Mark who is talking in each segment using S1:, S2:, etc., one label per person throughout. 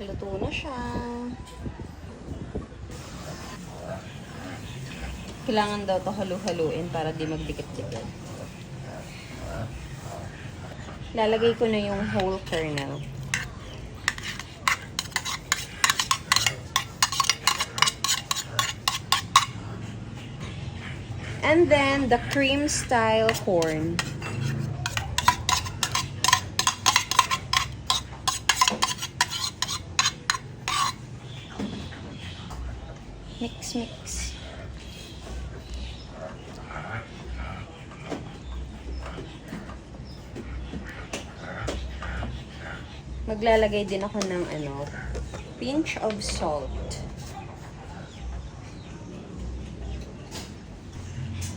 S1: Luto na siya. Kailangan daw to halu-haluin para di magdikit-dikit. Lalagay ko na yung whole kernel. And then, the cream-style corn. Mix, mix. Maglalagay din ako ng pinch of salt.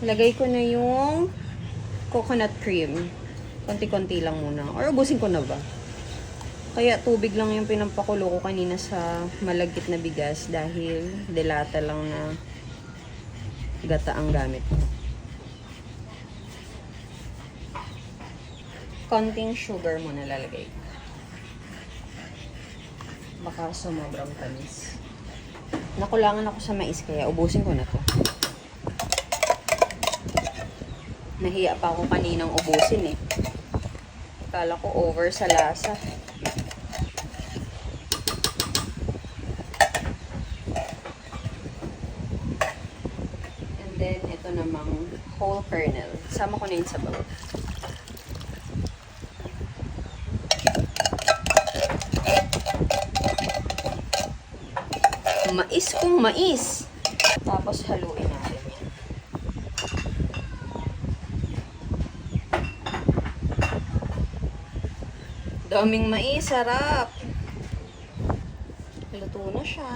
S1: Lagay ko na yung coconut cream. Konti-konti lang muna. Or ubusin ko na ba? Kaya tubig lang yung pinampakulo ko kanina sa malagkit na bigas dahil delata lang na gata ang gamit ko. Konting sugar muna lalagay ko. Baka sumobrang tamis. Nakulangan ako sa mais kaya ubusin ko na to. Nahiya pa ako kaninang ubusin eh. Akala ko over sa lasa. And then, ito namang whole kernel. Sama ko na yun sa bawah. Mais kung mais. Tapos haluin natin yan. Daming mais, sarap. Luto na siya.